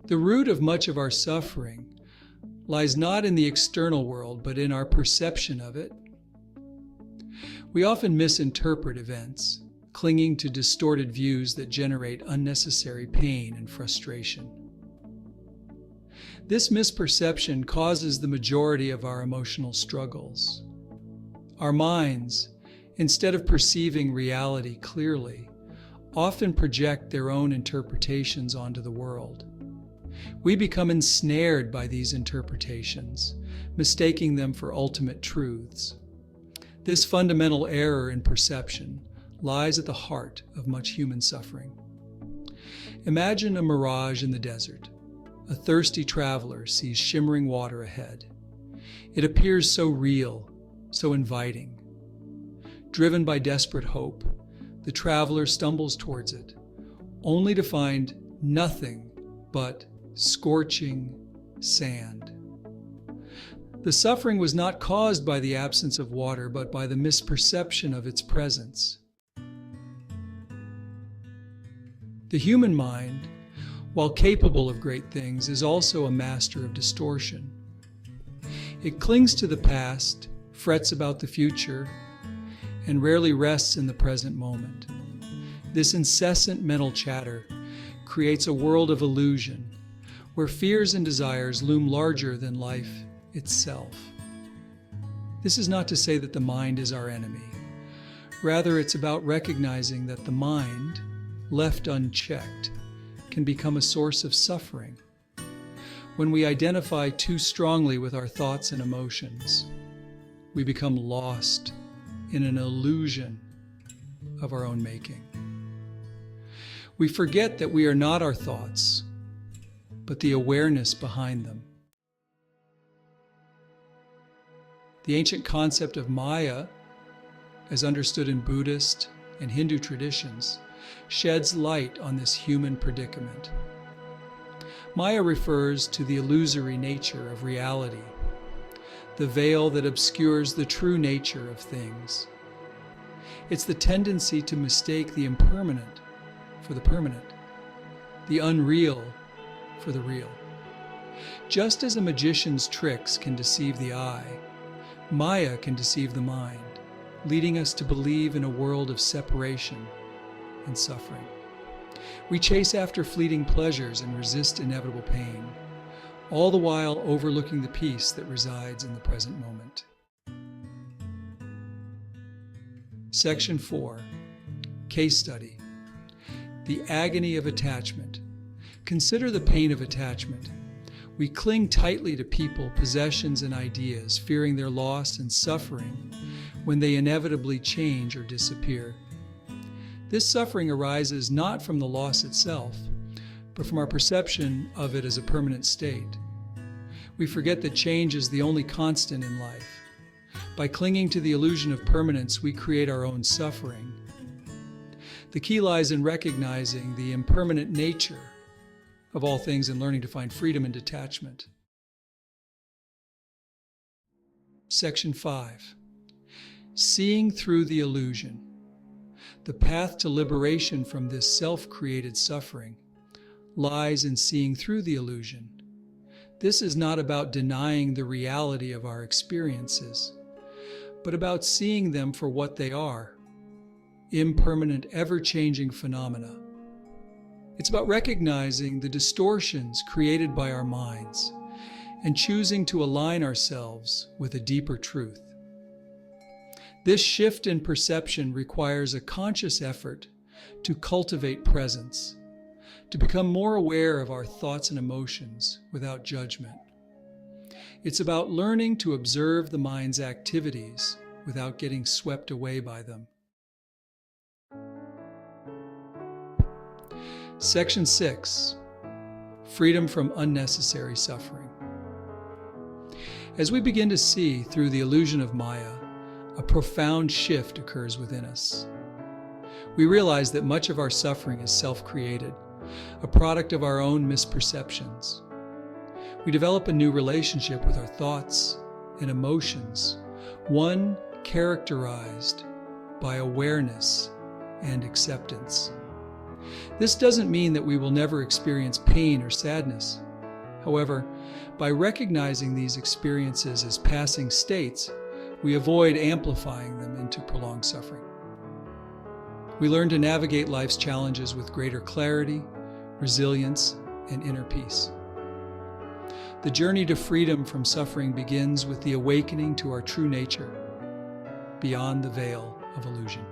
The root of much of our suffering lies not in the external world, but in our perception of it. We often misinterpret events, clinging to distorted views that generate unnecessary pain and frustration. This misperception causes the majority of our emotional struggles. Our minds, instead of perceiving reality clearly, often project their own interpretations onto the world. We become ensnared by these interpretations, mistaking them for ultimate truths. This fundamental error in perception lies at the heart of much human suffering. Imagine a mirage in the desert. A thirsty traveler sees shimmering water ahead. It appears so real, so inviting. Driven by desperate hope, the traveler stumbles towards it, only to find nothing but scorching sand. The suffering was not caused by the absence of water, but by the misperception of its presence. The human mind, while capable of great things, is also a master of distortion. It clings to the past, frets about the future, and rarely rests in the present moment. This incessant mental chatter creates a world of illusion, where fears and desires loom larger than life itself. This is not to say that the mind is our enemy. Rather, it's about recognizing that the mind, left unchecked, can become a source of suffering. When we identify too strongly with our thoughts and emotions, we become lost in an illusion of our own making. We forget that we are not our thoughts, but the awareness behind them. The ancient concept of Maya, as understood in Buddhist and Hindu traditions, sheds light on this human predicament. Maya refers to the illusory nature of reality, the veil that obscures the true nature of things. It's the tendency to mistake the impermanent for the permanent, the unreal for the real. Just as a magician's tricks can deceive the eye, Maya can deceive the mind, leading us to believe in a world of separation and suffering. We chase after fleeting pleasures and resist inevitable pain, all the while overlooking the peace that resides in the present moment. Section 4. Case Study. The Agony of Attachment. Consider the pain of attachment. We cling tightly to people, possessions, and ideas, fearing their loss and suffering when they inevitably change or disappear. This suffering arises not from the loss itself, but from our perception of it as a permanent state. We forget that change is the only constant in life. By clinging to the illusion of permanence, we create our own suffering. The key lies in recognizing the impermanent nature of all things and learning to find freedom in detachment. Section 5. Seeing through the illusion. The path to liberation from this self-created suffering lies in seeing through the illusion. This is not about denying the reality of our experiences, but about seeing them for what they are, impermanent, ever-changing phenomena. It's about recognizing the distortions created by our minds and choosing to align ourselves with a deeper truth. This shift in perception requires a conscious effort to cultivate presence, to become more aware of our thoughts and emotions without judgment. It's about learning to observe the mind's activities without getting swept away by them. Section 6. Freedom from unnecessary suffering. As we begin to see through the illusion of Maya, a profound shift occurs within us. We realize that much of our suffering is self-created, a product of our own misperceptions. We develop a new relationship with our thoughts and emotions, one characterized by awareness and acceptance. This doesn't mean that we will never experience pain or sadness. However, by recognizing these experiences as passing states, we avoid amplifying them into prolonged suffering. We learn to navigate life's challenges with greater clarity, resilience, and inner peace. The journey to freedom from suffering begins with the awakening to our true nature, beyond the veil of illusion.